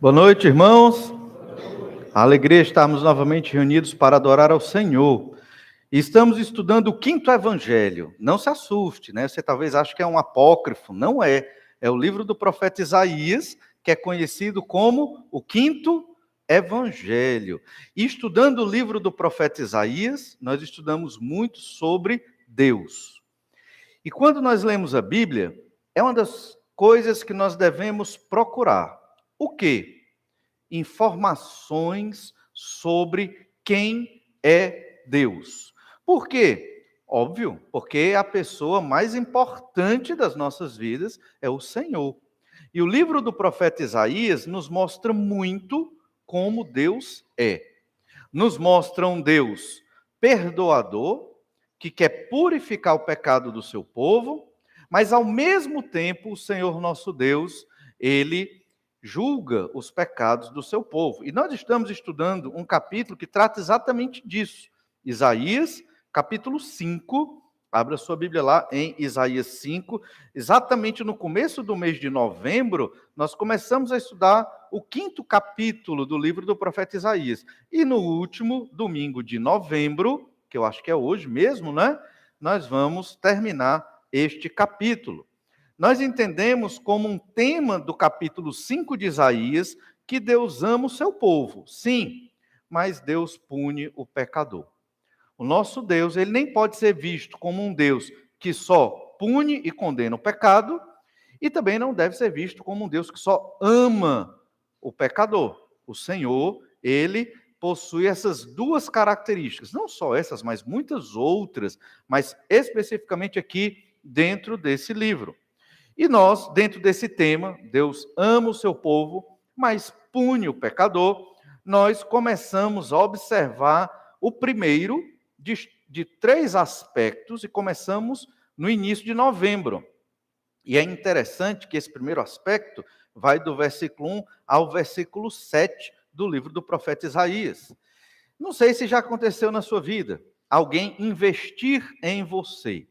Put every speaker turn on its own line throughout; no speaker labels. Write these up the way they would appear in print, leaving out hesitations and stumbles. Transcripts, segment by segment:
Boa noite, irmãos. A alegria estarmos novamente reunidos para adorar ao Senhor. Estamos estudando o quinto evangelho. Não se assuste, né? Você talvez ache que é um apócrifo. Não é. É o livro do profeta Isaías, que é conhecido como o quinto evangelho. E estudando o livro do profeta Isaías, nós estudamos muito sobre Deus. E quando nós lemos a Bíblia, é uma das coisas que nós devemos procurar. O quê? Informações sobre quem é Deus. Por quê? Óbvio, porque a pessoa mais importante das nossas vidas é o Senhor. E o livro do profeta Isaías nos mostra muito como Deus é. Nos mostra um Deus perdoador, que quer purificar o pecado do seu povo, mas ao mesmo tempo o Senhor nosso Deus, ele julga os pecados do seu povo. E nós estamos estudando um capítulo que trata exatamente disso. Isaías, capítulo 5. Abra sua Bíblia lá em Isaías 5. Exatamente no começo do mês de novembro, nós começamos a estudar o quinto capítulo do livro do profeta Isaías. E no último domingo de novembro, que eu acho que é hoje mesmo, né? Nós vamos terminar este capítulo. Nós entendemos como um tema do capítulo 5 de Isaías que Deus ama o seu povo, sim, mas Deus pune o pecador. O nosso Deus, ele nem pode ser visto como um Deus que só pune e condena o pecado, e também não deve ser visto como um Deus que só ama o pecador. O Senhor, ele possui essas duas características, não só essas, mas muitas outras, mas especificamente aqui dentro desse livro. E nós, dentro desse tema, Deus ama o seu povo, mas pune o pecador, nós começamos a observar o primeiro de três aspectos e começamos no início de novembro. E é interessante que esse primeiro aspecto vai do versículo 1 ao versículo 7 do livro do profeta Isaías. Não sei se já aconteceu na sua vida, alguém investir em você.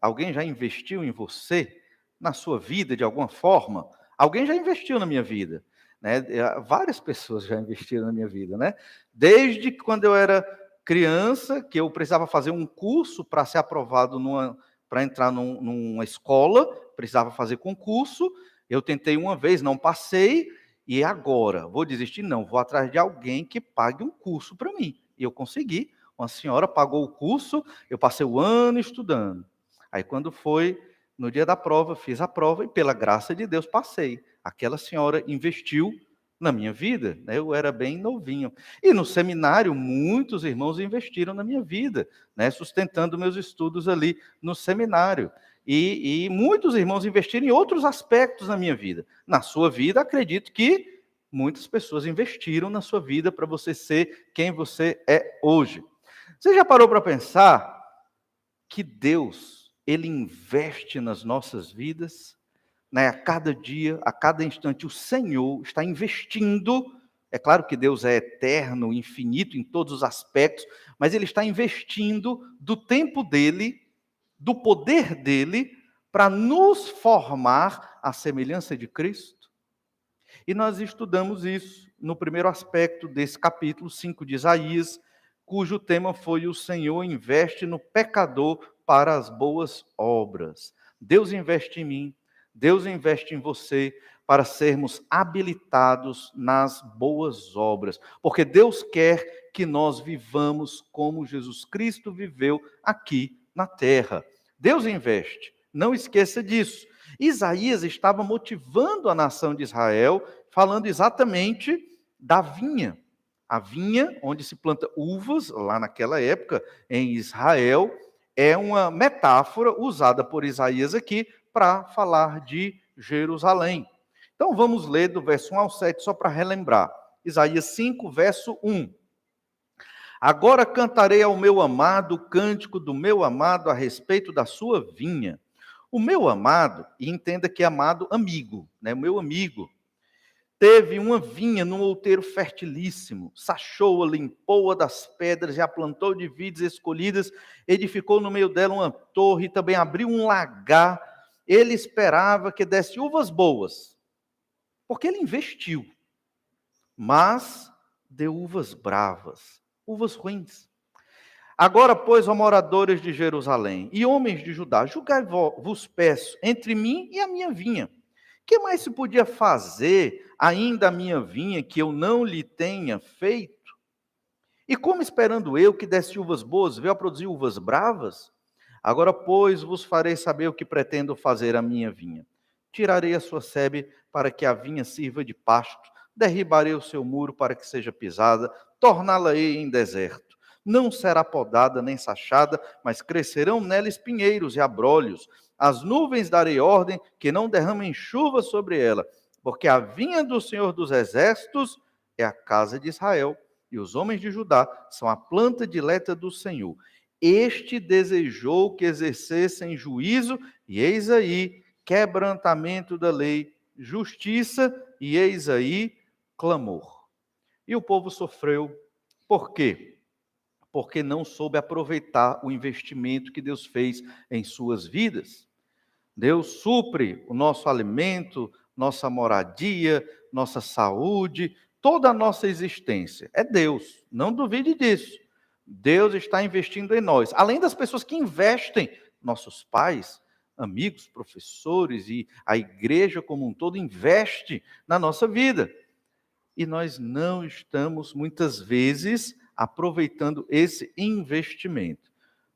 Alguém já investiu em você? Na sua vida, de alguma forma? Alguém já investiu na minha vida, né? Várias pessoas já investiram na minha vida, né? Desde quando eu era criança, que eu precisava fazer um curso para ser aprovado para entrar numa escola, precisava fazer concurso, eu tentei uma vez, não passei, e agora? Vou desistir? Não, vou atrás de alguém que pague um curso para mim. E eu consegui, uma senhora pagou o curso, eu passei o ano estudando. Aí quando foi no dia da prova, fiz a prova e pela graça de Deus passei. Aquela senhora investiu na minha vida, né? Eu era bem novinho. E no seminário, muitos irmãos investiram na minha vida, né? Sustentando meus estudos ali no seminário. E muitos irmãos investiram em outros aspectos na minha vida. Na sua vida, acredito que muitas pessoas investiram na sua vida para você ser quem você é hoje. Você já parou para pensar que Deus, ele investe nas nossas vidas, né? A cada dia, a cada instante, o Senhor está investindo. É claro que Deus é eterno, infinito em todos os aspectos, mas ele está investindo do tempo dele, do poder dele, para nos formar à semelhança de Cristo. E nós estudamos isso no primeiro aspecto desse capítulo 5 de Isaías, cujo tema foi: o Senhor investe no pecador para as boas obras. Deus investe em mim, Deus investe em você para sermos habilitados nas boas obras, porque Deus quer que nós vivamos como Jesus Cristo viveu aqui na terra. Deus investe, não esqueça disso. Isaías estava motivando a nação de Israel, falando exatamente da vinha. A vinha, onde se planta uvas, lá naquela época, em Israel, é uma metáfora usada por Isaías aqui para falar de Jerusalém. Então vamos ler do verso 1 ao 7, só para relembrar. Isaías 5, verso 1. Agora cantarei ao meu amado o cântico do meu amado a respeito da sua vinha. O meu amado, e entenda que é amado amigo, né? O meu amigo, teve uma vinha num outeiro fertilíssimo, sachou-a, limpou-a das pedras e a plantou de vides escolhidas, edificou no meio dela uma torre, também abriu um lagar. Ele esperava que desse uvas boas, porque ele investiu. mas deu uvas bravas, uvas ruins. Agora, pois, ó moradores de Jerusalém e homens de Judá, julgai-vos, peço, entre mim e a minha vinha. Que mais se podia fazer ainda a minha vinha que eu não lhe tenha feito? E como esperando eu que desse uvas boas, veio a produzir uvas bravas? Agora, pois, vos farei saber o que pretendo fazer à minha vinha. Tirarei a sua sebe para que a vinha sirva de pasto, derribarei o seu muro para que seja pisada, torná-la-ei em deserto. Não será podada nem sachada, mas crescerão nela espinheiros e abrolhos. As nuvens darei ordem que não derramem chuva sobre ela, porque a vinha do Senhor dos Exércitos é a casa de Israel, e os homens de Judá são a planta dileta do Senhor. Este desejou que exercessem juízo, e eis aí quebrantamento da lei, justiça, e eis aí clamor. E o povo sofreu. Por quê? Porque não soube aproveitar o investimento que Deus fez em suas vidas. Deus supre o nosso alimento, nossa moradia, nossa saúde, toda a nossa existência. É Deus, não duvide disso. Deus está investindo em nós. Além das pessoas que investem, nossos pais, amigos, professores e a igreja como um todo investe na nossa vida. E nós não estamos, muitas vezes, aproveitando esse investimento.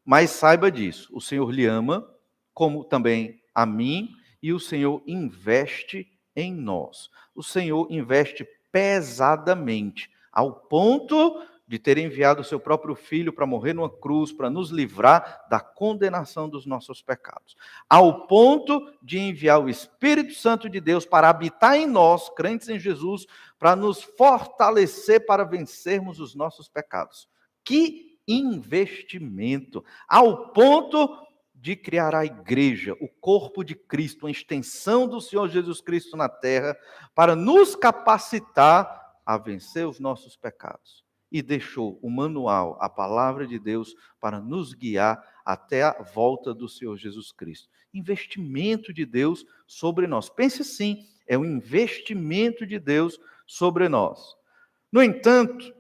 Mas saiba disso, o Senhor lhe ama, como também a mim, e o Senhor investe em nós. O Senhor investe pesadamente, ao ponto de ter enviado o seu próprio Filho para morrer numa cruz, para nos livrar da condenação dos nossos pecados. Ao ponto de enviar o Espírito Santo de Deus para habitar em nós, crentes em Jesus, para nos fortalecer para vencermos os nossos pecados. Que investimento! Ao ponto de criar a igreja, o corpo de Cristo, a extensão do Senhor Jesus Cristo na terra, para nos capacitar a vencer os nossos pecados. E deixou o manual, a palavra de Deus, para nos guiar até a volta do Senhor Jesus Cristo. Investimento de Deus sobre nós. Pense assim, é um investimento de Deus sobre nós. No entanto,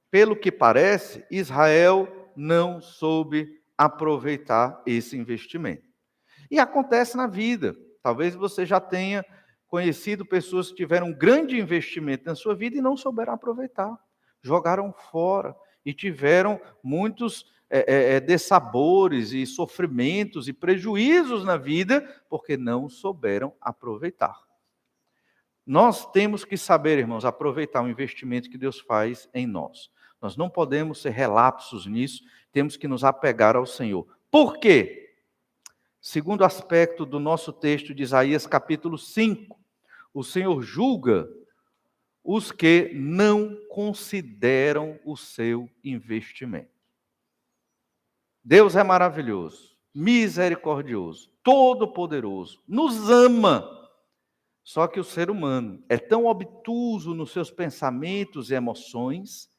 pelo que parece, Israel não soube aproveitar esse investimento. E acontece na vida. Talvez você já tenha conhecido pessoas que tiveram um grande investimento na sua vida e não souberam aproveitar. Jogaram fora e tiveram muitos dessabores e sofrimentos e prejuízos na vida porque não souberam aproveitar. Nós temos que saber, irmãos, aproveitar o investimento que Deus faz em nós. Nós não podemos ser relapsos nisso, temos que nos apegar ao Senhor. Por quê? Segundo aspecto do nosso texto de Isaías capítulo 5, o Senhor julga os que não consideram o seu investimento. Deus é maravilhoso, misericordioso, todo-poderoso, nos ama. Só que o ser humano é tão obtuso nos seus pensamentos e emoções,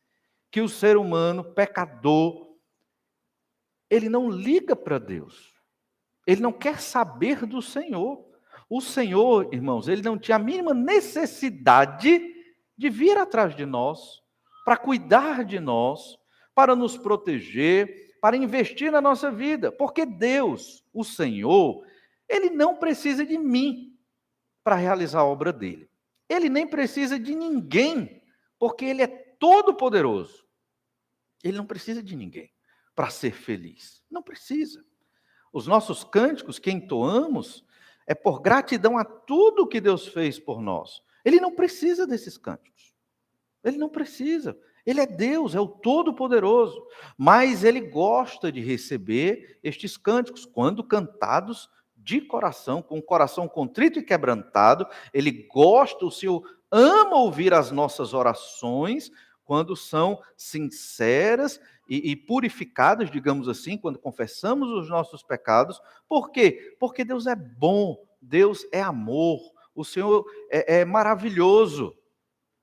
que o ser humano, pecador, ele não liga para Deus. Ele não quer saber do Senhor. O Senhor, irmãos, ele não tinha a mínima necessidade de vir atrás de nós, para cuidar de nós, para nos proteger, para investir na nossa vida. Porque Deus, o Senhor, ele não precisa de mim para realizar a obra dele. Ele nem precisa de ninguém, porque ele é todo poderoso. Ele não precisa de ninguém para ser feliz. Não precisa. Os nossos cânticos que entoamos é por gratidão a tudo que Deus fez por nós. Ele não precisa desses cânticos. Ele não precisa. Ele é Deus, é o Todo-Poderoso. Mas ele gosta de receber estes cânticos quando cantados de coração, com o coração contrito e quebrantado. Ele gosta, o Senhor ama ouvir as nossas orações quando são sinceras e purificadas, digamos assim, quando confessamos os nossos pecados. Por quê? Porque Deus é bom, Deus é amor, o Senhor é maravilhoso.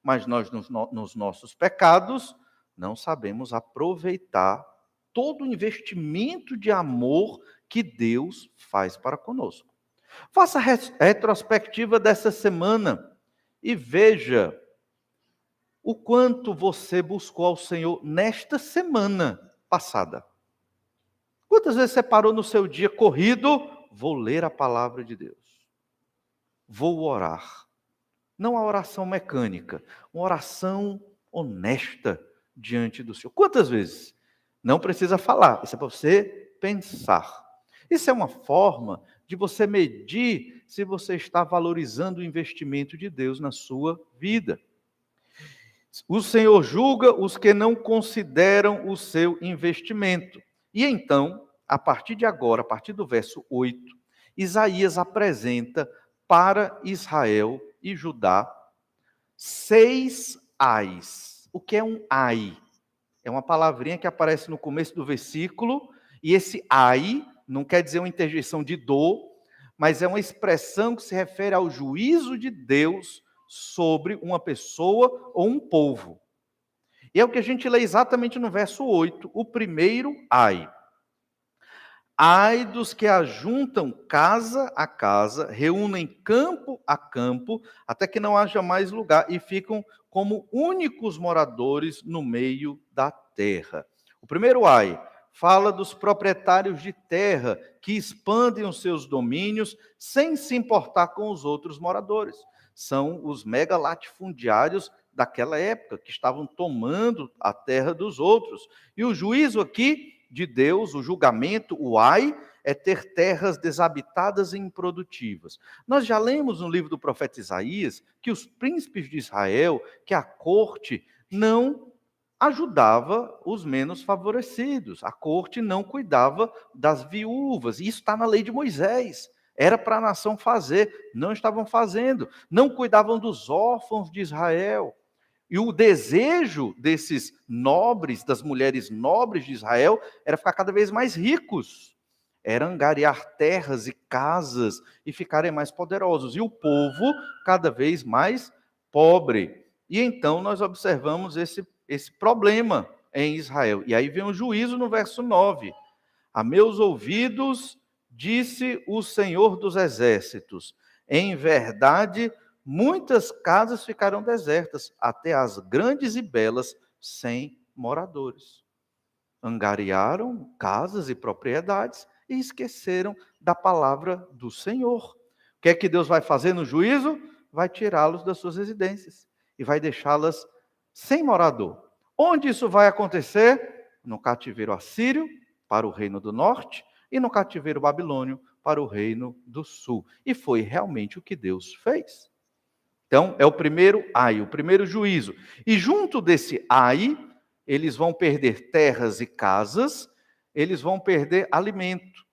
Mas nós, nos nossos pecados, não sabemos aproveitar todo o investimento de amor que Deus faz para conosco. Faça a retrospectiva dessa semana e veja o quanto você buscou ao Senhor nesta semana passada? Quantas vezes você parou no seu dia corrido? Vou ler a palavra de Deus. Vou orar. Não a oração mecânica, uma oração honesta diante do Senhor. Quantas vezes? Não precisa falar, isso é para você pensar. Isso é uma forma de você medir se você está valorizando o investimento de Deus na sua vida. O Senhor julga os que não consideram o seu investimento. E então, a partir de agora, a partir do verso 8, Isaías apresenta para Israel e Judá 6 ais. O que é um ai? É uma palavrinha que aparece no começo do versículo, e esse ai não quer dizer uma interjeição de dor, mas é uma expressão que se refere ao juízo de Deus sobre uma pessoa ou um povo. E é o que a gente lê exatamente no verso 8, o primeiro ai. Ai dos que ajuntam casa a casa, reúnem campo a campo, até que não haja mais lugar, e ficam como únicos moradores no meio da terra. O primeiro ai fala dos proprietários de terra que expandem os seus domínios sem se importar com os outros moradores. São os megalatifundiários daquela época, que estavam tomando a terra dos outros. E o juízo aqui de Deus, o julgamento, o ai, é ter terras desabitadas e improdutivas. Nós já lemos no livro do profeta Isaías que os príncipes de Israel, que a corte não ajudava os menos favorecidos, a corte não cuidava das viúvas, isso está na lei de Moisés. Era para a nação fazer, não estavam fazendo, não cuidavam dos órfãos de Israel. E o desejo desses nobres, das mulheres nobres de Israel, era ficar cada vez mais ricos. Era angariar terras e casas e ficarem mais poderosos. E o povo cada vez mais pobre. E então nós observamos esse problema em Israel. E aí vem o juízo no verso 9. A meus ouvidos disse o Senhor dos Exércitos, em verdade, muitas casas ficaram desertas, até as grandes e belas, sem moradores. Angariaram casas e propriedades e esqueceram da palavra do Senhor. O que é que Deus vai fazer no juízo? Vai tirá-los das suas residências e vai deixá-las sem morador. Onde isso vai acontecer? No cativeiro assírio, para o reino do norte, e no cativeiro babilônio, para o reino do sul. E foi realmente o que Deus fez. Então, é o primeiro ai, o primeiro juízo. E junto desse ai, eles vão perder terras e casas, eles vão perder alimento.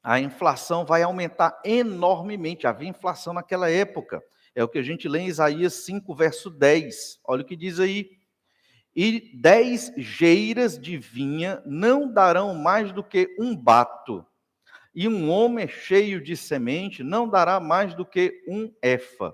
A inflação vai aumentar enormemente. Havia inflação naquela época. É o que a gente lê em Isaías 5, verso 10. Olha o que diz aí. E 10 geiras de vinha não darão mais do que um bato. E um homem cheio de semente não dará mais do que um efa.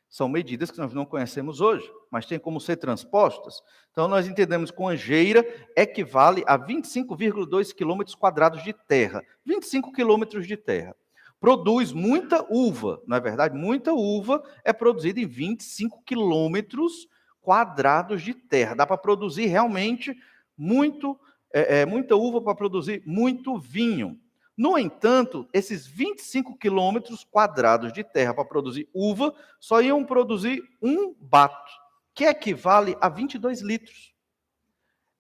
São medidas que nós não conhecemos hoje, mas tem como ser transpostas. Então, nós entendemos que uma geira equivale a 25,2 quilômetros quadrados de terra. 25 quilômetros de terra. Produz muita uva, não é verdade? Muita uva é produzida em 25 quilômetros quadrados de terra. Dá para produzir realmente muita uva para produzir muito vinho. No entanto, esses 25 quilômetros quadrados de terra para produzir uva só iam produzir um bato, que equivale a 22 litros.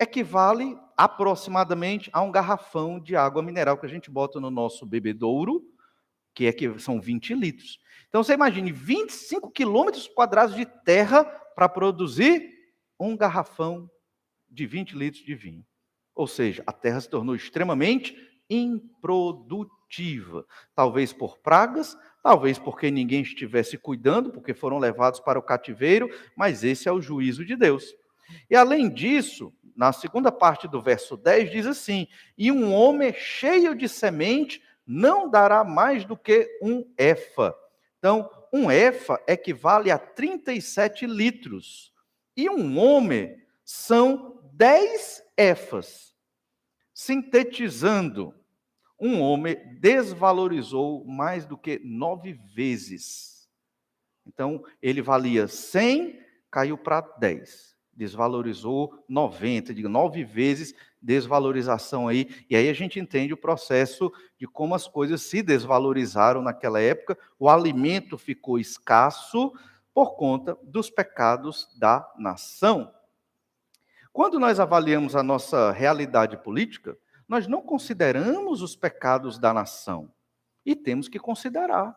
Equivale aproximadamente a um garrafão de água mineral que a gente bota no nosso bebedouro, que são 20 litros. Então você imagine 25 quilômetros quadrados de terra para produzir um garrafão de 20 litros de vinho. Ou seja, a terra se tornou extremamente improdutiva. Talvez por pragas, talvez porque ninguém estivesse cuidando, porque foram levados para o cativeiro, mas esse é o juízo de Deus. E além disso, na segunda parte do verso 10 diz assim: e um homem cheio de semente não dará mais do que um efa. Então, um efa equivale a 37 litros. E um homem são 10 efas. Sintetizando, um homem desvalorizou mais do que 9 vezes. Então, ele valia 100, caiu para 10. Desvalorizou 90, digo, 9 vezes desvalorização aí. E aí a gente entende o processo de como as coisas se desvalorizaram naquela época. O alimento ficou escasso por conta dos pecados da nação. Quando nós avaliamos a nossa realidade política, nós não consideramos os pecados da nação. E temos que considerar.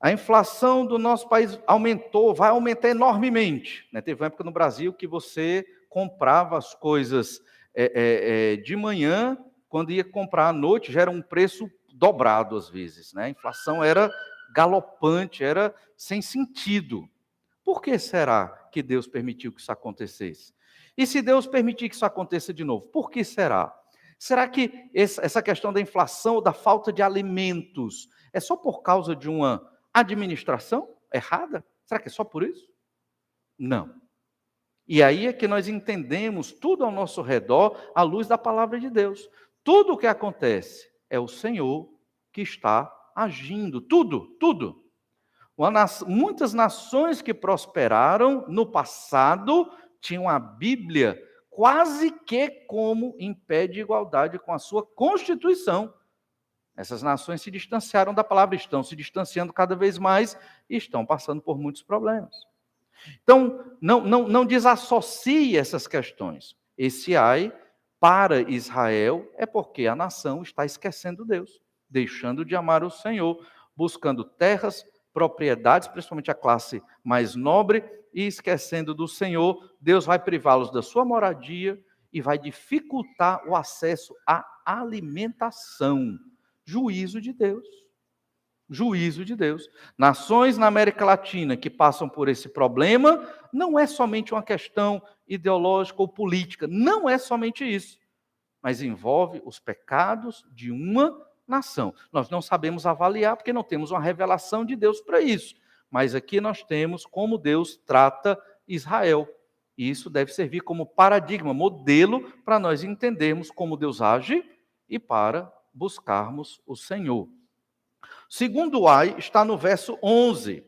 A inflação do nosso país aumentou, vai aumentar enormemente. Teve uma época no Brasil que você comprava as coisas de manhã, quando ia comprar à noite, já era um preço dobrado às vezes. A inflação era galopante, era sem sentido. Por que será que Deus permitiu que isso acontecesse? E se Deus permitir que isso aconteça de novo, por que será? Será que essa questão da inflação ou da falta de alimentos é só por causa de uma administração errada? Será que é só por isso? Não. E aí é que nós entendemos tudo ao nosso redor à luz da palavra de Deus. Tudo o que acontece é o Senhor que está agindo. Tudo. Muitas nações que prosperaram no passado tinham a Bíblia quase que como em pé de igualdade com a sua Constituição. Essas nações se distanciaram da palavra, estão se distanciando cada vez mais e estão passando por muitos problemas. Então, não desassocie essas questões. Esse ai para Israel é porque a nação está esquecendo Deus, deixando de amar o Senhor, buscando terras, propriedades, principalmente a classe mais nobre, e esquecendo do Senhor. Deus vai privá-los da sua moradia e vai dificultar o acesso à alimentação. Juízo de Deus. Juízo de Deus. Nações na América Latina que passam por esse problema, não é somente uma questão ideológica ou política, não é somente isso, mas envolve os pecados de uma nação. Nós não sabemos avaliar porque não temos uma revelação de Deus para isso, mas aqui nós temos como Deus trata Israel. E isso deve servir como paradigma, modelo para nós entendermos como Deus age e para buscarmos o Senhor. Segundo ai está no verso 11.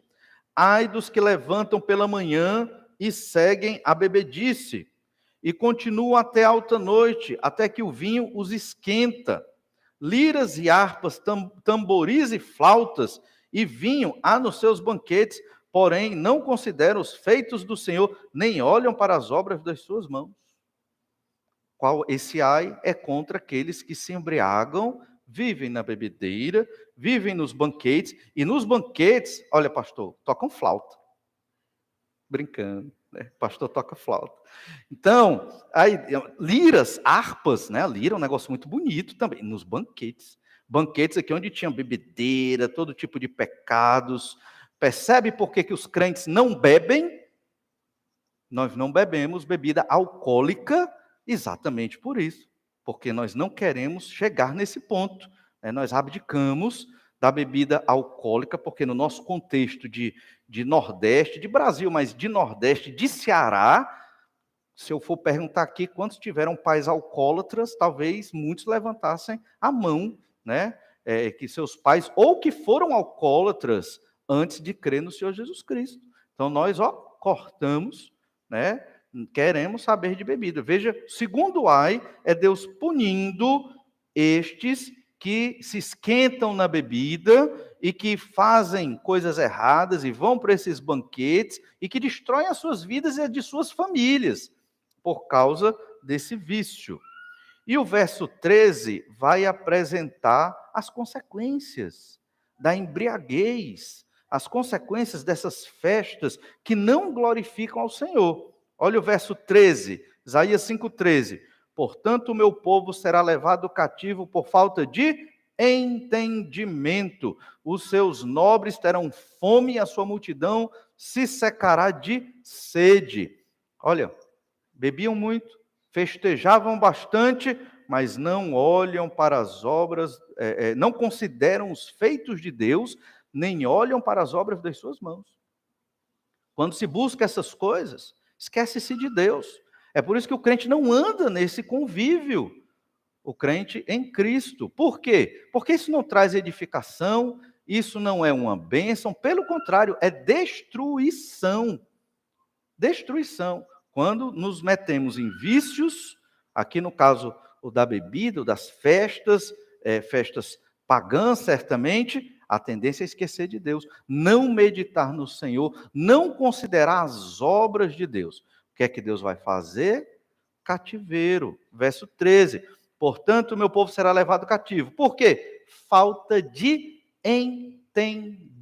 Ai dos que levantam pela manhã e seguem a bebedice, e continuam até alta noite, até que o vinho os esquenta. Liras e harpas, tamboris e flautas, e vinho há nos seus banquetes, porém não consideram os feitos do Senhor, nem olham para as obras das suas mãos. Qual esse ai é contra aqueles que se embriagam, vivem na bebedeira, vivem nos banquetes, e nos banquetes, olha pastor, tocam flauta. Brincando, pastor toca flauta. Então, aí, liras, harpas, a lira é um negócio muito bonito também, nos banquetes. Banquetes aqui onde tinha bebedeira, todo tipo de pecados. Percebe por que os crentes não bebem? Nós não bebemos bebida alcoólica exatamente por isso, porque nós não queremos chegar nesse ponto. Nós abdicamos da bebida alcoólica, porque no nosso contexto de Nordeste, de Brasil, mas de Nordeste, de Ceará, se eu for perguntar aqui quantos tiveram pais alcoólatras, talvez muitos levantassem a mão, que seus pais, ou que foram alcoólatras antes de crer no Senhor Jesus Cristo. Então nós, cortamos, queremos saber de bebida. Veja, segundo ai, é Deus punindo estes que se esquentam na bebida e que fazem coisas erradas e vão para esses banquetes e que destroem as suas vidas e as de suas famílias por causa desse vício. E o verso 13 vai apresentar as consequências da embriaguez, as consequências dessas festas que não glorificam ao Senhor. Olha o verso 13, Isaías 5,13. Portanto, o meu povo será levado cativo por falta de entendimento. Os seus nobres terão fome e a sua multidão se secará de sede. Olha, bebiam muito, festejavam bastante, mas não olham para as obras, não consideram os feitos de Deus, nem olham para as obras das suas mãos. Quando se busca essas coisas, esquece-se de Deus. É por isso que o crente não anda nesse convívio, o crente em Cristo. Por quê? Porque isso não traz edificação, isso não é uma bênção, pelo contrário, é destruição. destruição. Quando nos metemos em vícios, aqui no caso o da bebida, o das festas, festas pagãs, certamente, a tendência é esquecer de Deus, não meditar no Senhor, não considerar as obras de Deus. O que é que Deus vai fazer? Cativeiro. Verso 13. Portanto, o meu povo será levado cativo. Por quê? Falta de entendimento.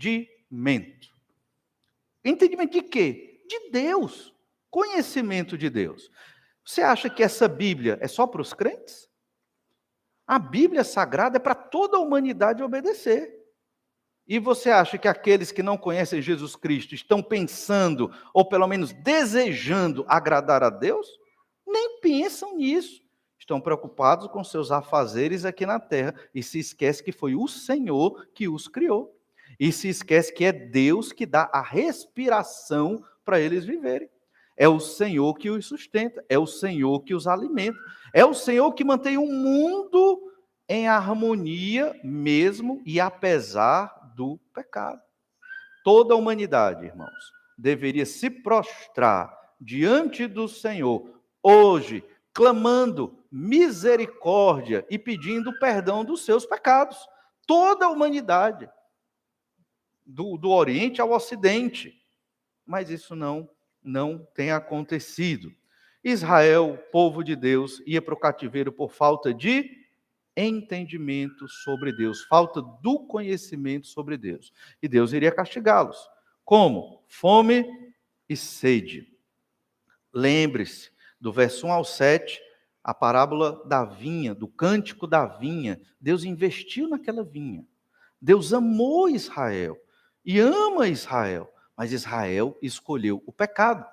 Entendimento de quê? De Deus. Conhecimento de Deus. Você acha que essa Bíblia é só para os crentes? A Bíblia Sagrada é para toda a humanidade obedecer. E você acha que aqueles que não conhecem Jesus Cristo estão pensando, ou pelo menos desejando, agradar a Deus? Nem pensam nisso. Estão preocupados com seus afazeres aqui na terra e se esquece que foi o Senhor que os criou. E se esquece que é Deus que dá a respiração para eles viverem. É o Senhor que os sustenta, é o Senhor que os alimenta, é o Senhor que mantém o mundo em harmonia mesmo e apesar do pecado. Toda a humanidade, irmãos, deveria se prostrar diante do Senhor hoje, clamando misericórdia e pedindo perdão dos seus pecados. Toda a humanidade, do Oriente ao Ocidente. Mas isso não tem acontecido. Israel, povo de Deus, ia para o cativeiro por falta de entendimento sobre Deus, falta do conhecimento sobre Deus. E Deus iria castigá-los. Como? Fome e sede. Lembre-se do verso 1 ao 7, a parábola da vinha, do cântico da vinha. Deus investiu naquela vinha. Deus amou Israel e ama Israel, mas Israel escolheu o pecado.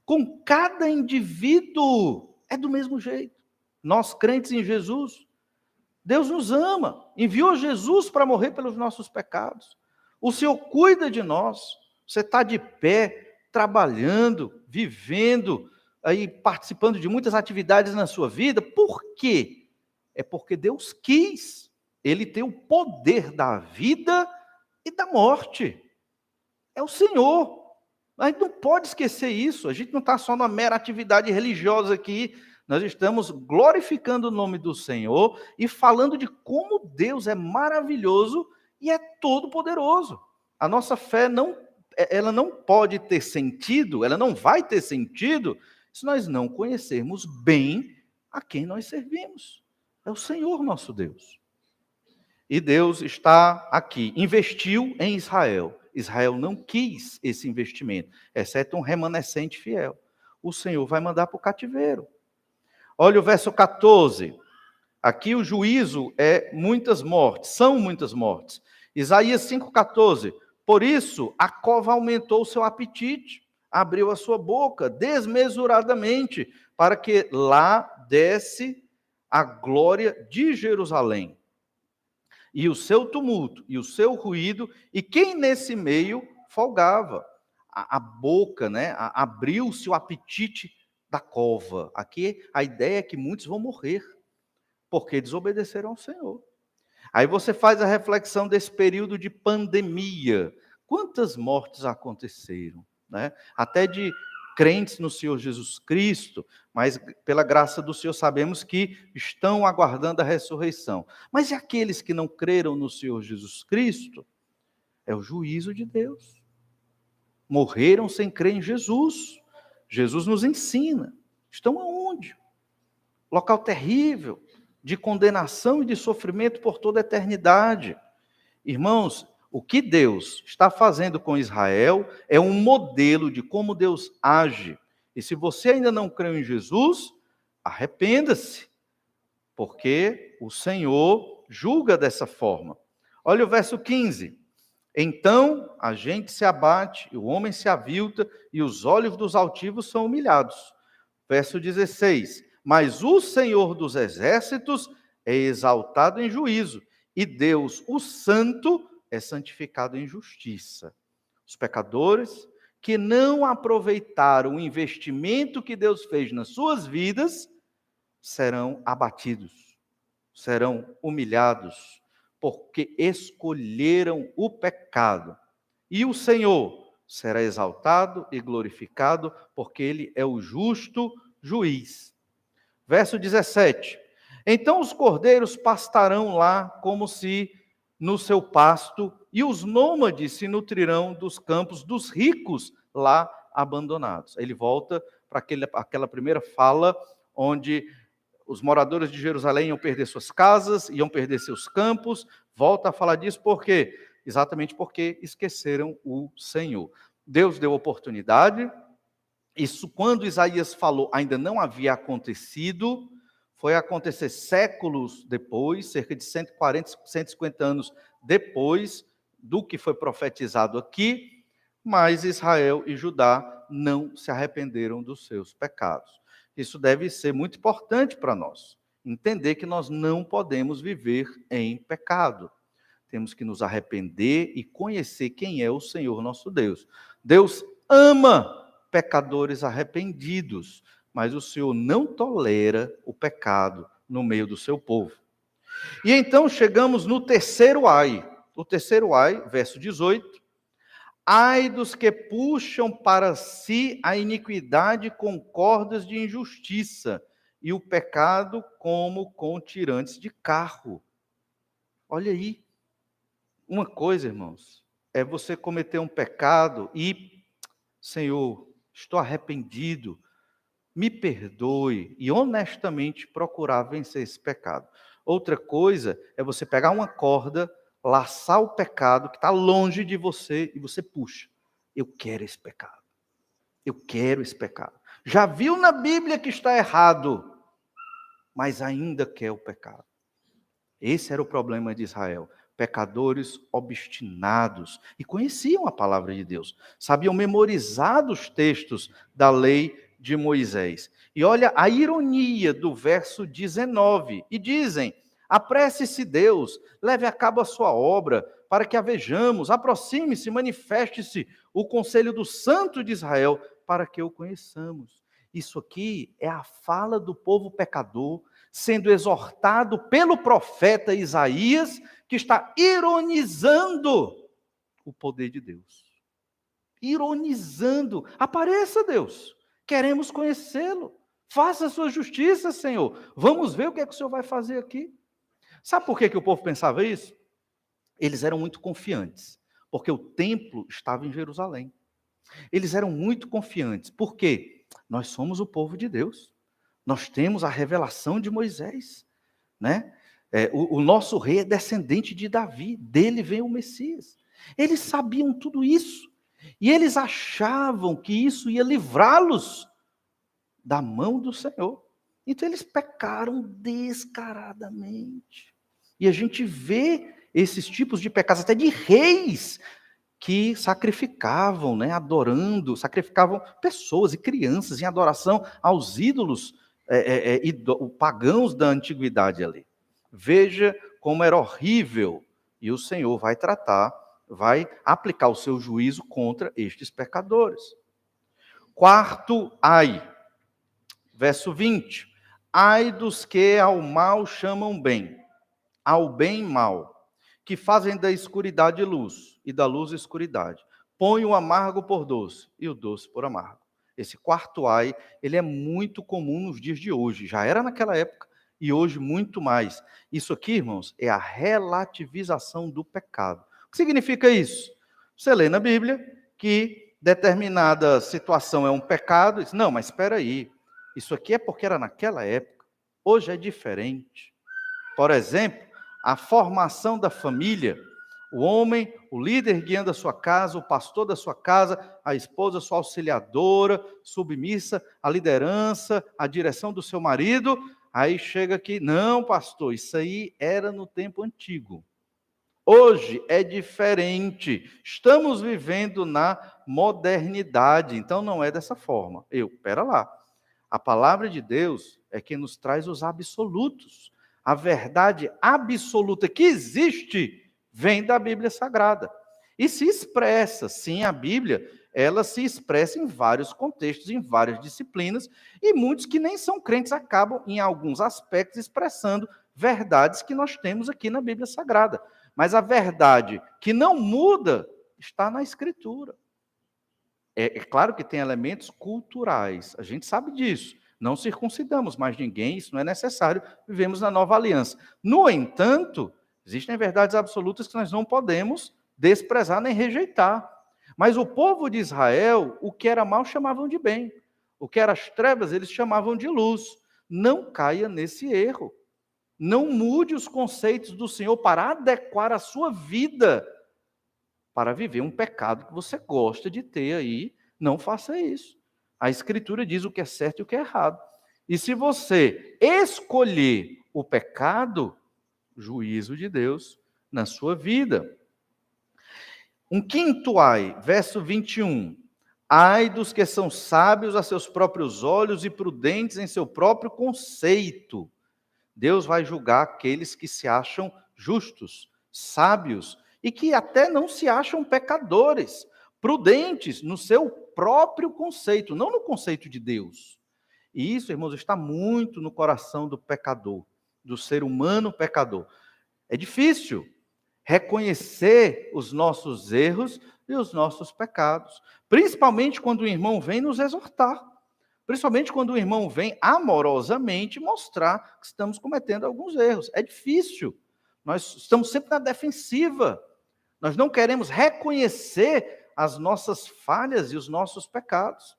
Com cada indivíduo é do mesmo jeito. Nós crentes em Jesus, Deus nos ama, enviou Jesus para morrer pelos nossos pecados. O Senhor cuida de nós. Você está de pé, trabalhando, vivendo, aí participando de muitas atividades na sua vida. Por quê? É porque Deus quis. Ele tem o poder da vida e da morte. É o Senhor. A gente não pode esquecer isso. A gente não está só numa mera atividade religiosa aqui. Nós estamos glorificando o nome do Senhor e falando de como Deus é maravilhoso e é todo-poderoso. A nossa fé ela não pode ter sentido, ela não vai ter sentido se nós não conhecermos bem a quem nós servimos. É o Senhor nosso Deus. E Deus está aqui, investiu em Israel. Israel não quis esse investimento, exceto um remanescente fiel. O Senhor vai mandar para o cativeiro. Olha o verso 14. Aqui o juízo é muitas mortes, são muitas mortes. Isaías 5,14. Por isso, a cova aumentou o seu apetite, abriu a sua boca desmesuradamente, para que lá desce a glória de Jerusalém. E o seu tumulto, e o seu ruído, e quem nesse meio folgava. A boca, né, abriu-se o apetite da cova. Aqui a ideia é que muitos vão morrer, porque desobedeceram ao Senhor. Aí você faz a reflexão desse período de pandemia. Quantas mortes aconteceram, né? Até de crentes no Senhor Jesus Cristo, mas pela graça do Senhor sabemos que estão aguardando a ressurreição. Mas e aqueles que não creram no Senhor Jesus Cristo? É o juízo de Deus. Morreram sem crer em Jesus. Jesus nos ensina. Estão aonde? Local terrível, de condenação e de sofrimento por toda a eternidade. Irmãos, o que Deus está fazendo com Israel é um modelo de como Deus age. E se você ainda não creu em Jesus, arrependa-se, porque o Senhor julga dessa forma. Olha o verso 15. Então a gente se abate, o homem se avilta, e os olhos dos altivos são humilhados. Verso 16. Mas o Senhor dos exércitos é exaltado em juízo, e Deus, o Santo, é santificado em justiça. Os pecadores que não aproveitaram o investimento que Deus fez nas suas vidas serão abatidos, serão humilhados, porque escolheram o pecado. E o Senhor será exaltado e glorificado, porque ele é o justo juiz. Verso 17. Então os cordeiros pastarão lá como se no seu pasto, e os nômades se nutrirão dos campos dos ricos lá abandonados. Ele volta para aquela primeira fala, onde os moradores de Jerusalém iam perder suas casas, iam perder seus campos. Volta a falar disso por quê? Exatamente porque esqueceram o Senhor. Deus deu oportunidade. Isso, quando Isaías falou, ainda não havia acontecido. Foi acontecer séculos depois, cerca de 140, 150 anos depois do que foi profetizado aqui, mas Israel e Judá não se arrependeram dos seus pecados. Isso deve ser muito importante para nós, entender que nós não podemos viver em pecado. Temos que nos arrepender e conhecer quem é o Senhor nosso Deus. Deus ama pecadores arrependidos, mas o Senhor não tolera o pecado no meio do seu povo. E então chegamos no terceiro ai. O terceiro ai, verso 18. Ai dos que puxam para si a iniquidade com cordas de injustiça, e o pecado como com tirantes de carro. Olha aí. Uma coisa, irmãos, é você cometer um pecado e, Senhor, estou arrependido, me perdoe, e honestamente procurar vencer esse pecado. Outra coisa é você pegar uma corda, laçar o pecado que está longe de você e você puxa. Eu quero esse pecado. Eu quero esse pecado. Já viu na Bíblia que está errado, mas ainda quer o pecado. Esse era o problema de Israel. Pecadores obstinados, e conheciam a palavra de Deus, sabiam memorizar os textos da lei de Moisés. E olha a ironia do verso 19, e dizem: apresse-se Deus, leve a cabo a sua obra, para que a vejamos, aproxime-se, manifeste-se o conselho do Santo de Israel, para que o conheçamos. Isso aqui é a fala do povo pecador, sendo exortado pelo profeta Isaías, que está ironizando o poder de Deus. Ironizando. Apareça, Deus. Queremos conhecê-lo. Faça a sua justiça, Senhor. Vamos ver o que é que o Senhor vai fazer aqui. Sabe por que o povo pensava isso? Eles eram muito confiantes, porque o templo estava em Jerusalém. Eles eram muito confiantes. Por quê? Nós somos o povo de Deus. Nós temos a revelação de Moisés, né? O nosso rei é descendente de Davi, dele vem o Messias. Eles sabiam tudo isso, e eles achavam que isso ia livrá-los da mão do Senhor. Então eles pecaram descaradamente. E a gente vê esses tipos de pecados, até de reis, que sacrificavam, né, adorando, sacrificavam pessoas e crianças em adoração aos ídolos pagãos da antiguidade ali. Veja como era horrível, e o Senhor vai tratar, vai aplicar o seu juízo contra estes pecadores. Quarto ai, verso 20. Ai dos que ao mal chamam bem, ao bem mal, que fazem da escuridade luz, e da luz escuridade. Põe o amargo por doce, e o doce por amargo. Esse quarto ai, ele é muito comum nos dias de hoje. Já era naquela época, e hoje muito mais. Isso aqui, irmãos, é a relativização do pecado. O que significa isso? Você lê na Bíblia que determinada situação é um pecado, diz, não, mas espera aí, isso aqui é porque era naquela época, hoje é diferente. Por exemplo, a formação da família, o homem, o líder guiando a sua casa, o pastor da sua casa, a esposa, sua auxiliadora, submissa à liderança, à direção do seu marido. Aí chega aqui, não, pastor, isso aí era no tempo antigo. Hoje é diferente. Estamos vivendo na modernidade, então não é dessa forma. Pera lá. A palavra de Deus é quem nos traz os absolutos. A verdade absoluta que existe vem da Bíblia Sagrada. E se expressa, sim, a Bíblia, ela se expressa em vários contextos, em várias disciplinas, e muitos que nem são crentes acabam, em alguns aspectos, expressando verdades que nós temos aqui na Bíblia Sagrada. Mas a verdade que não muda está na Escritura. É claro que tem elementos culturais, a gente sabe disso. Não circuncidamos mais ninguém, isso não é necessário, vivemos na nova aliança. No entanto, existem verdades absolutas que nós não podemos desprezar nem rejeitar. Mas o povo de Israel, o que era mal chamavam de bem, o que era as trevas eles chamavam de luz. Não caia nesse erro. Não mude os conceitos do Senhor para adequar a sua vida para viver um pecado que você gosta de ter aí. Não faça isso. A Escritura diz o que é certo e o que é errado. E se você escolher o pecado, juízo de Deus na sua vida. Um quinto ai, verso 21. Ai dos que são sábios a seus próprios olhos e prudentes em seu próprio conceito. Deus vai julgar aqueles que se acham justos, sábios e que até não se acham pecadores, prudentes no seu próprio conceito, não no conceito de Deus. E isso, irmãos, está muito no coração do pecador, do ser humano pecador. É difícil reconhecer os nossos erros e os nossos pecados, principalmente quando o irmão vem nos exortar. Principalmente quando o irmão vem amorosamente mostrar que estamos cometendo alguns erros. É difícil. Nós estamos sempre na defensiva. Nós não queremos reconhecer as nossas falhas e os nossos pecados.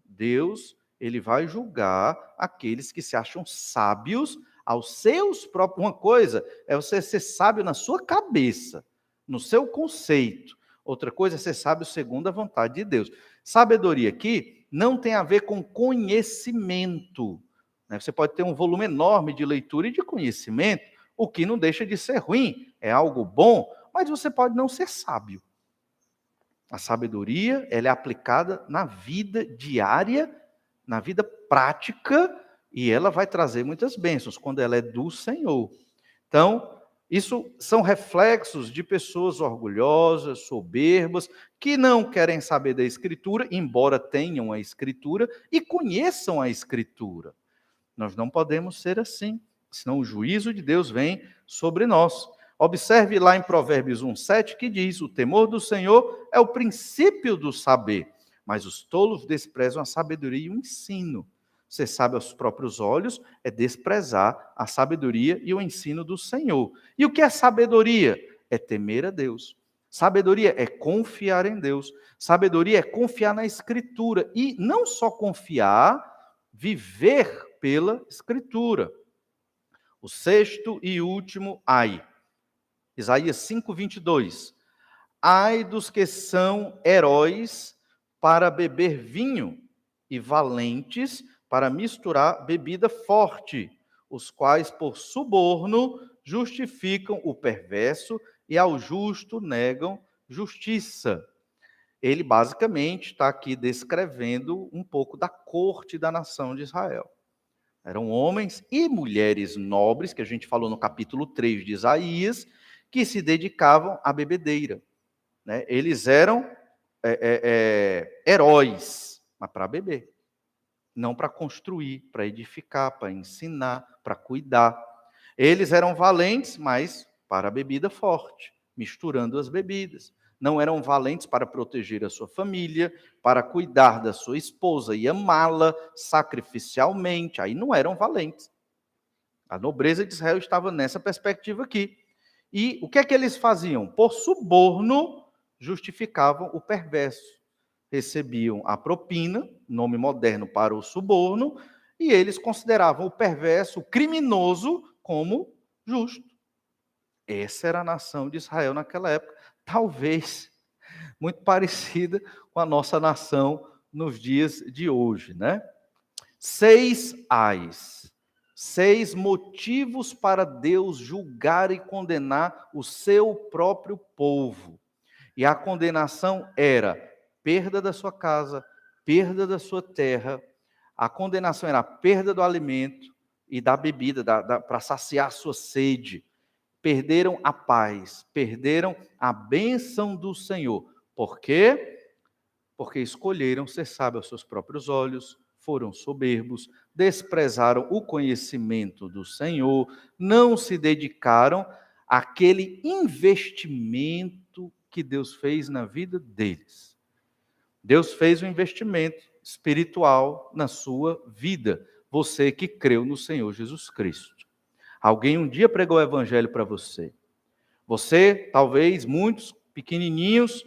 Deus, ele vai julgar aqueles que se acham sábios aos seus próprios. Uma coisa é você ser sábio na sua cabeça, no seu conceito. Outra coisa é ser sábio segundo a vontade de Deus. Sabedoria aqui não tem a ver com conhecimento. Você pode ter um volume enorme de leitura e de conhecimento, o que não deixa de ser ruim, é algo bom, mas você pode não ser sábio. A sabedoria, ela é aplicada na vida diária, na vida prática, e ela vai trazer muitas bênçãos quando ela é do Senhor. Então, isso são reflexos de pessoas orgulhosas, soberbas, que não querem saber da Escritura, embora tenham a Escritura e conheçam a Escritura. Nós não podemos ser assim, senão o juízo de Deus vem sobre nós. Observe lá em Provérbios 1,7 que diz: o temor do Senhor é o princípio do saber, mas os tolos desprezam a sabedoria e o ensino. Ser sábio aos próprios olhos é desprezar a sabedoria e o ensino do Senhor. E o que é sabedoria? É temer a Deus. Sabedoria é confiar em Deus. Sabedoria é confiar na Escritura. E não só confiar, viver pela Escritura. O sexto e último ai. Isaías 5:22. Ai dos que são heróis para beber vinho e valentes para misturar bebida forte, os quais por suborno justificam o perverso e ao justo negam justiça. Ele basicamente está aqui descrevendo um pouco da corte da nação de Israel. Eram homens e mulheres nobres, que a gente falou no capítulo 3 de Isaías, que se dedicavam à bebedeira. Eles eram heróis, mas para beber. Não para construir, para edificar, para ensinar, para cuidar. Eles eram valentes, mas para a bebida forte, misturando as bebidas. Não eram valentes para proteger a sua família, para cuidar da sua esposa e amá-la sacrificialmente. Aí não eram valentes. A nobreza de Israel estava nessa perspectiva aqui. E o que é que eles faziam? Por suborno, justificavam o perverso. Recebiam a propina, nome moderno para o suborno, e eles consideravam o perverso, o criminoso, como justo. Essa era a nação de Israel naquela época, talvez muito parecida com a nossa nação nos dias de hoje, né? 6 ais. 6 motivos para Deus julgar e condenar o seu próprio povo. E a condenação era perda da sua casa, perda da sua terra. A condenação era a perda do alimento e da bebida, para saciar sua sede. Perderam a paz, perderam a bênção do Senhor. Por quê? Porque escolheram ser sábios aos seus próprios olhos, foram soberbos, desprezaram o conhecimento do Senhor, não se dedicaram àquele investimento que Deus fez na vida deles. Deus fez um investimento espiritual na sua vida, você que creu no Senhor Jesus Cristo. Alguém um dia pregou o evangelho para você. Você, talvez, muitos pequenininhos,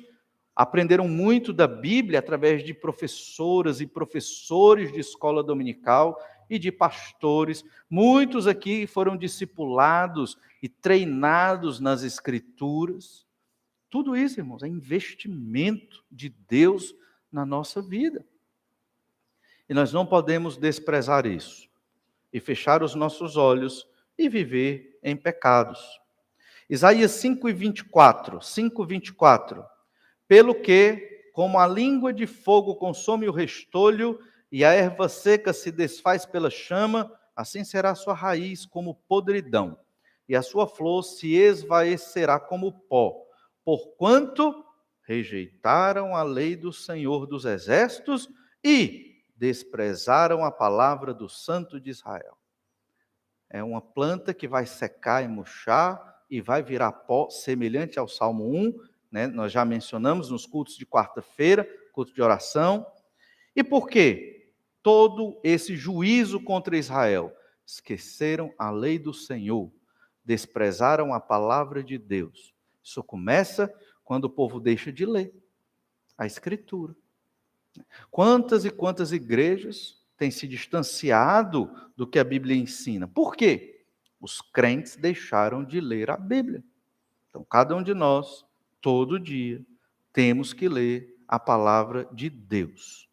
aprenderam muito da Bíblia através de professoras e professores de escola dominical e de pastores. Muitos aqui foram discipulados e treinados nas Escrituras. Tudo isso, irmãos, é investimento de Deus na nossa vida. E nós não podemos desprezar isso e fechar os nossos olhos e viver em pecados. Isaías 5:24, 5:24. Pelo que, como a língua de fogo consome o restolho e a erva seca se desfaz pela chama, assim será a sua raiz como podridão, e a sua flor se esvaecerá como pó, porquanto rejeitaram a lei do Senhor dos Exércitos e desprezaram a palavra do Santo de Israel. É uma planta que vai secar e murchar e vai virar pó, semelhante ao Salmo 1, né? Nós já mencionamos nos cultos de quarta-feira, culto de oração. E por quê? Todo esse juízo contra Israel. Esqueceram a lei do Senhor, desprezaram a palavra de Deus. Isso começa quando o povo deixa de ler a Escritura. Quantas e quantas igrejas têm se distanciado do que a Bíblia ensina? Por quê? Os crentes deixaram de ler a Bíblia. Então, cada um de nós, todo dia, temos que ler a palavra de Deus.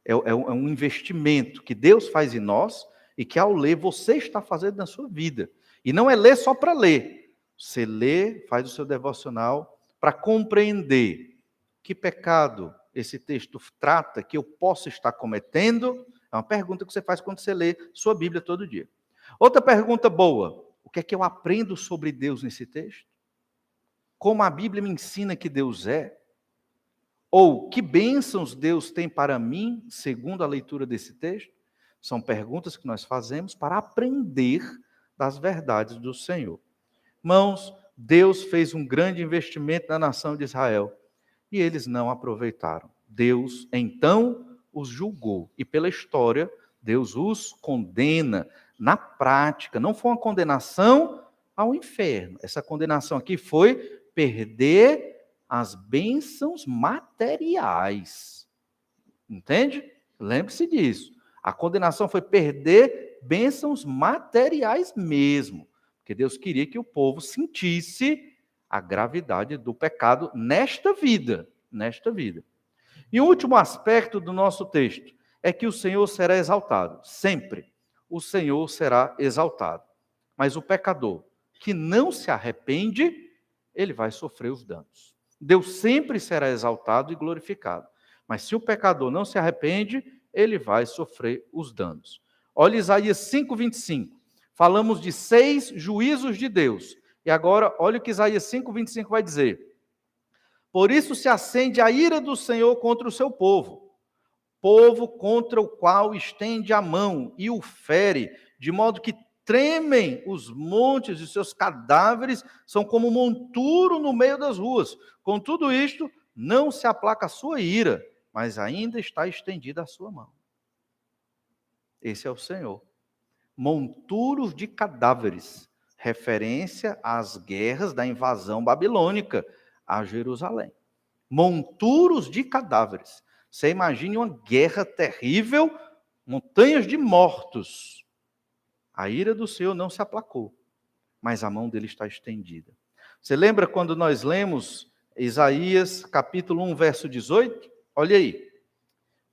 É um investimento que Deus faz em nós e que, ao ler, você está fazendo na sua vida. E não é ler só para ler. Você lê, faz o seu devocional para compreender que pecado esse texto trata, que eu posso estar cometendo. É uma pergunta que você faz quando você lê sua Bíblia todo dia. Outra pergunta boa: o que é que eu aprendo sobre Deus nesse texto? Como a Bíblia me ensina que Deus é? Ou que bênçãos Deus tem para mim, segundo a leitura desse texto? São perguntas que nós fazemos para aprender das verdades do Senhor. Irmãos, Deus fez um grande investimento na nação de Israel e eles não aproveitaram. Deus, então, os julgou. E pela história, Deus os condena na prática. Não foi uma condenação ao inferno. Essa condenação aqui foi perder as bênçãos materiais. Entende? Lembre-se disso. A condenação foi perder bênçãos materiais mesmo. Porque Deus queria que o povo sentisse a gravidade do pecado nesta vida. Nesta vida. E o último aspecto do nosso texto é que o Senhor será exaltado. Sempre o Senhor será exaltado. Mas o pecador que não se arrepende, ele vai sofrer os danos. Deus sempre será exaltado e glorificado. Mas se o pecador não se arrepende, ele vai sofrer os danos. Olha Isaías 5:25. Falamos de 6 juízos de Deus. E agora, olha o que Isaías 5:25 vai dizer. Por isso se acende a ira do Senhor contra o seu povo contra o qual estende a mão e o fere, de modo que tremem os montes e seus cadáveres são como monturo no meio das ruas. Com tudo isto, não se aplaca a sua ira, mas ainda está estendida a sua mão. Esse é o Senhor. Monturos de cadáveres, referência às guerras da invasão babilônica a Jerusalém. Monturos de cadáveres. Você imagine uma guerra terrível, montanhas de mortos. A ira do Senhor não se aplacou, mas a mão dele está estendida. Você lembra quando nós lemos Isaías capítulo 1, verso 18? Olha aí.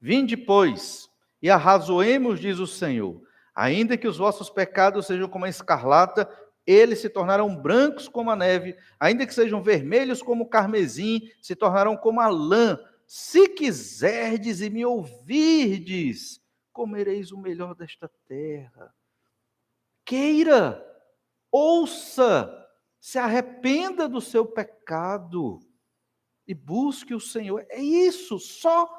Vinde, pois, e arrazoemos, diz o Senhor, ainda que os vossos pecados sejam como a escarlata, eles se tornarão brancos como a neve, ainda que sejam vermelhos como o carmesim, se tornarão como a lã. Se quiserdes e me ouvirdes, comereis o melhor desta terra. Queira, ouça, se arrependa do seu pecado e busque o Senhor. É isso, só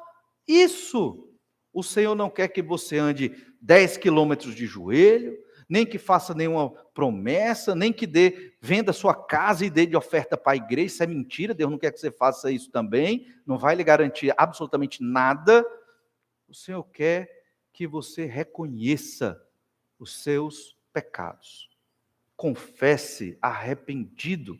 isso. O Senhor não quer que você ande 10 quilômetros de joelho, nem que faça nenhuma promessa, nem que venda sua casa e dê de oferta para a igreja. Isso é mentira, Deus não quer que você faça isso também, não vai lhe garantir absolutamente nada. O Senhor quer que você reconheça os seus pecados, confesse arrependido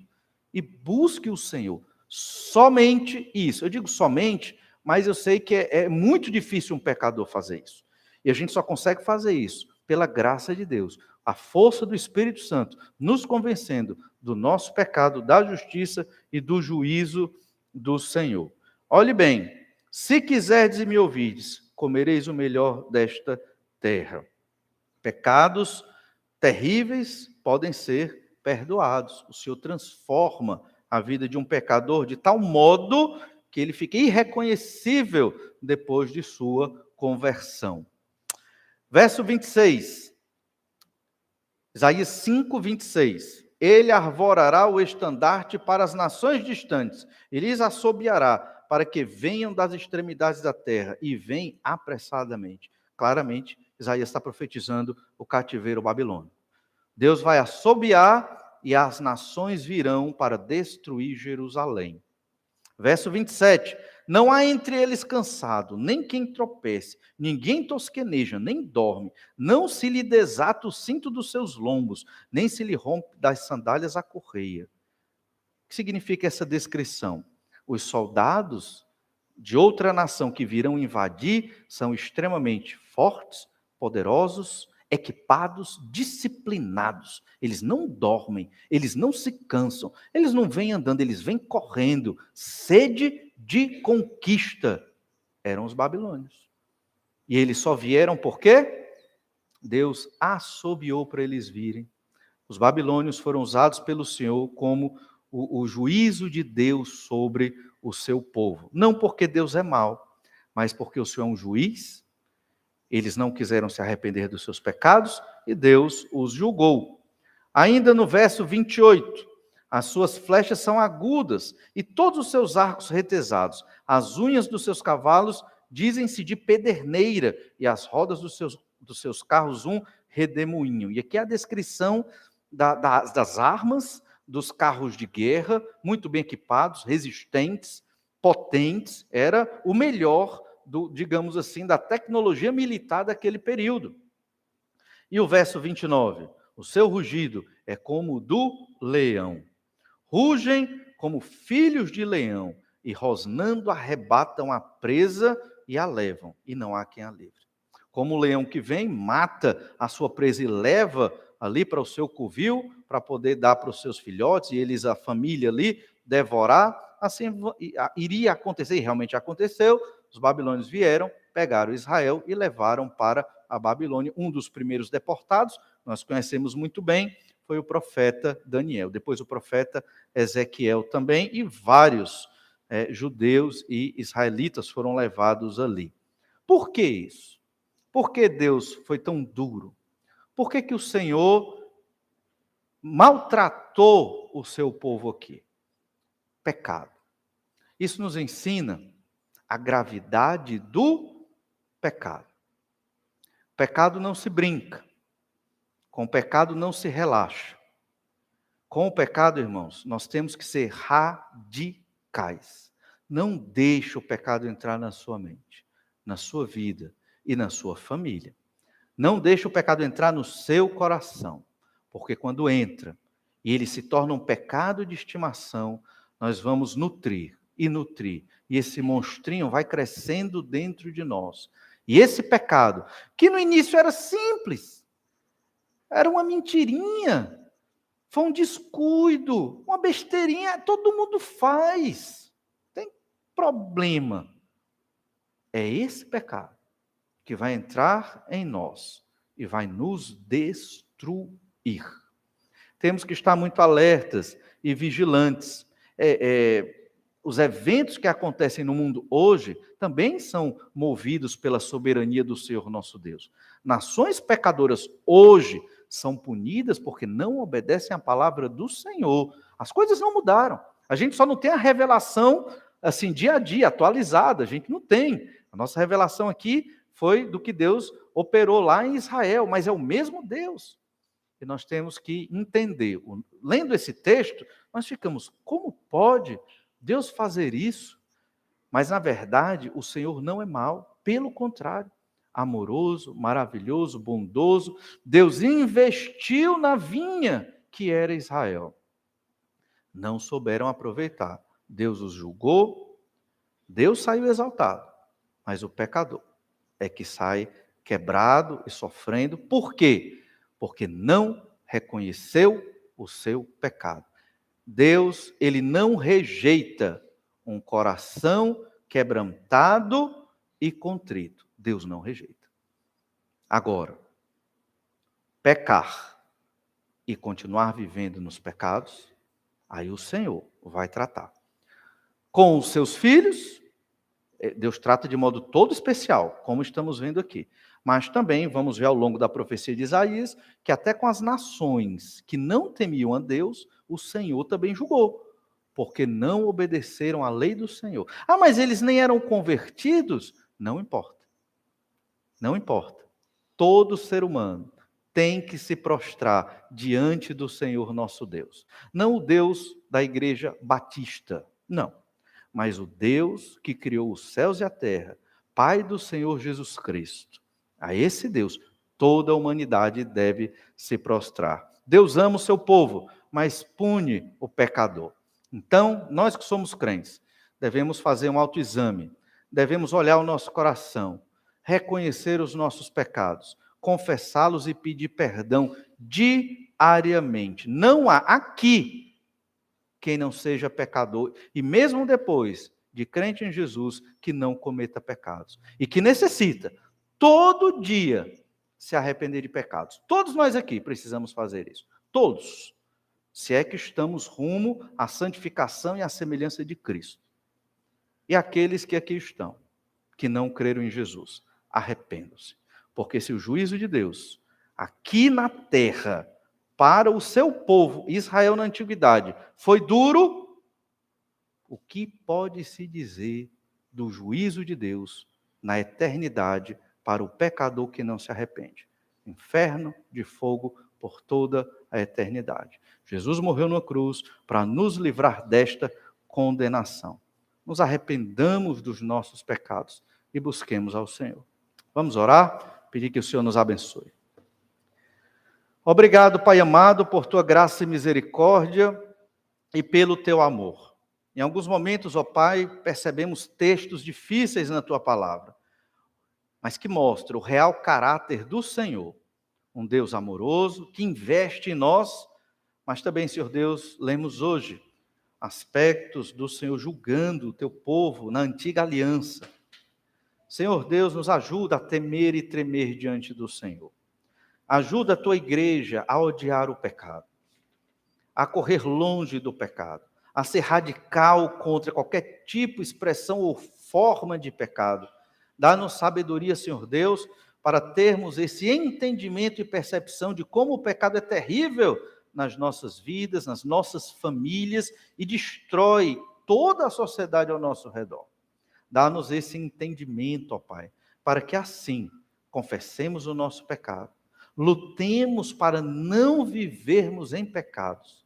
e busque o Senhor. Somente isso. Eu digo somente, mas eu sei que é muito difícil um pecador fazer isso. E a gente só consegue fazer isso pela graça de Deus, a força do Espírito Santo, nos convencendo do nosso pecado, da justiça e do juízo do Senhor. Olhe bem, se quiserdes e me ouvides, comereis o melhor desta terra. Pecados terríveis podem ser perdoados. O Senhor transforma a vida de um pecador de tal modo que ele fica irreconhecível depois de sua conversão. Verso 26. Isaías 5, 26. Ele arvorará o estandarte para as nações distantes, e lhes assobiará, para que venham das extremidades da terra, e vêm apressadamente. Claramente, Isaías está profetizando o cativeiro babilônico. Deus vai assobiar e as nações virão para destruir Jerusalém. Verso 27. Não há entre eles cansado, nem quem tropece, ninguém tosqueneja, nem dorme, não se lhe desata o cinto dos seus lombos, nem se lhe rompe das sandálias a correia. O que significa essa descrição? Os soldados de outra nação que virão invadir são extremamente fortes, poderosos, equipados, disciplinados. Eles não dormem, eles não se cansam, eles não vêm andando, eles vêm correndo. Sede de conquista eram os babilônios. E eles só vieram por quê? Deus assobiou para eles virem. Os babilônios foram usados pelo Senhor como o juízo de Deus sobre o seu povo. Não porque Deus é mau, mas porque o Senhor é um juiz. Eles não quiseram se arrepender dos seus pecados e Deus os julgou. Ainda no verso 28, as suas flechas são agudas e todos os seus arcos retesados. As unhas dos seus cavalos dizem-se de pederneira e as rodas dos seus carros um redemoinho. E aqui é a descrição das armas, dos carros de guerra, muito bem equipados, resistentes, potentes. Era o melhor digamos assim, da tecnologia militar daquele período. E o verso 29, o seu rugido é como o do leão. Rugem como filhos de leão, e rosnando arrebatam a presa e a levam, e não há quem a livre. Como o leão que vem, mata a sua presa e leva ali para o seu covil, para poder dar para os seus filhotes, e eles, a família ali, devorar, assim iria acontecer, e realmente aconteceu. Os babilônios vieram, pegaram Israel e levaram para a Babilônia. Um dos primeiros deportados, nós conhecemos muito bem, foi o profeta Daniel. Depois o profeta Ezequiel também, e vários judeus e israelitas foram levados ali. Por que isso? Por que Deus foi tão duro? Por que o Senhor maltratou o seu povo aqui? Pecado. Isso nos ensina a gravidade do pecado. Pecado não se brinca. Com o pecado não se relaxa. Com o pecado, irmãos, nós temos que ser radicais. Não deixe o pecado entrar na sua mente, na sua vida e na sua família. Não deixe o pecado entrar no seu coração, porque quando entra e ele se torna um pecado de estimação, nós vamos nutrir, e esse monstrinho vai crescendo dentro de nós. E esse pecado, que no início era simples, era uma mentirinha, foi um descuido, uma besteirinha, todo mundo faz, tem problema. É esse pecado que vai entrar em nós e vai nos destruir. Temos que estar muito alertas e vigilantes. Os eventos que acontecem no mundo hoje também são movidos pela soberania do Senhor nosso Deus. Nações pecadoras hoje são punidas porque não obedecem à palavra do Senhor. As coisas não mudaram. A gente só não tem a revelação assim dia a dia, atualizada. A gente não tem. A nossa revelação aqui foi do que Deus operou lá em Israel, mas é o mesmo Deus. que nós temos que entender. Lendo esse texto, nós ficamos, como pode Deus fazer isso? Mas, na verdade, o Senhor não é mau, pelo contrário, amoroso, maravilhoso, bondoso. Deus investiu na vinha que era Israel. Não souberam aproveitar. Deus os julgou, Deus saiu exaltado, mas o pecador é que sai quebrado e sofrendo. Por quê? Porque não reconheceu o seu pecado. Deus, ele não rejeita um coração quebrantado e contrito. Deus não rejeita. Agora, pecar e continuar vivendo nos pecados, aí o Senhor vai tratar. Com os seus filhos, Deus trata de modo todo especial, como estamos vendo aqui. Mas também vamos ver ao longo da profecia de Isaías, que até com as nações que não temiam a Deus, o Senhor também julgou, porque não obedeceram à lei do Senhor. Ah, mas eles nem eram convertidos? Não importa. Não importa. Todo ser humano tem que se prostrar diante do Senhor nosso Deus. Não o Deus da igreja batista, não. Mas o Deus que criou os céus e a terra, Pai do Senhor Jesus Cristo. A esse Deus, toda a humanidade deve se prostrar. Deus ama o seu povo, mas pune o pecador. Então, nós que somos crentes, devemos fazer um autoexame, devemos olhar o nosso coração, reconhecer os nossos pecados, confessá-los e pedir perdão diariamente. Não há aqui quem não seja pecador, e mesmo depois de crente em Jesus, que não cometa pecados. E que necessita, todo dia, se arrepender de pecados. Todos nós aqui precisamos fazer isso. Todos. Se é que estamos rumo à santificação e à semelhança de Cristo. E aqueles que aqui estão, que não creram em Jesus, arrependam-se. Porque se o juízo de Deus, aqui na terra, para o seu povo, Israel na antiguidade, foi duro, o que pode se dizer do juízo de Deus na eternidade para o pecador que não se arrepende? Inferno de fogo por toda a eternidade. Jesus morreu na cruz para nos livrar desta condenação. Nos arrependamos dos nossos pecados e busquemos ao Senhor. Vamos orar, pedir que o Senhor nos abençoe. Obrigado, Pai amado, por tua graça e misericórdia e pelo teu amor. Em alguns momentos, ó Pai, percebemos textos difíceis na tua palavra, mas que mostram o real caráter do Senhor. Um Deus amoroso, que investe em nós, mas também, Senhor Deus, lemos hoje aspectos do Senhor julgando o teu povo na antiga aliança. Senhor Deus, nos ajuda a temer e tremer diante do Senhor. Ajuda a tua igreja a odiar o pecado, a correr longe do pecado, a ser radical contra qualquer tipo, expressão ou forma de pecado. Dá-nos sabedoria, Senhor Deus, para termos esse entendimento e percepção de como o pecado é terrível nas nossas vidas, nas nossas famílias e destrói toda a sociedade ao nosso redor. Dá-nos esse entendimento, ó Pai, para que assim confessemos o nosso pecado, lutemos para não vivermos em pecados,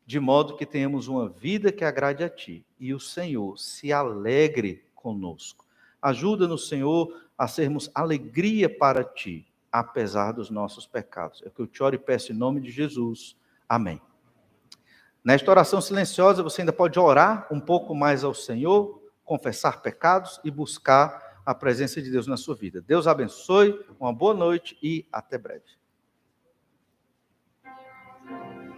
de modo que tenhamos uma vida que agrade a Ti e o Senhor se alegre conosco. Ajuda-nos, Senhor, a sermos alegria para Ti, apesar dos nossos pecados. É o que eu te oro e peço em nome de Jesus. Amém. Nesta oração silenciosa, você ainda pode orar um pouco mais ao Senhor, confessar pecados e buscar a presença de Deus na sua vida. Deus abençoe, uma boa noite e até breve.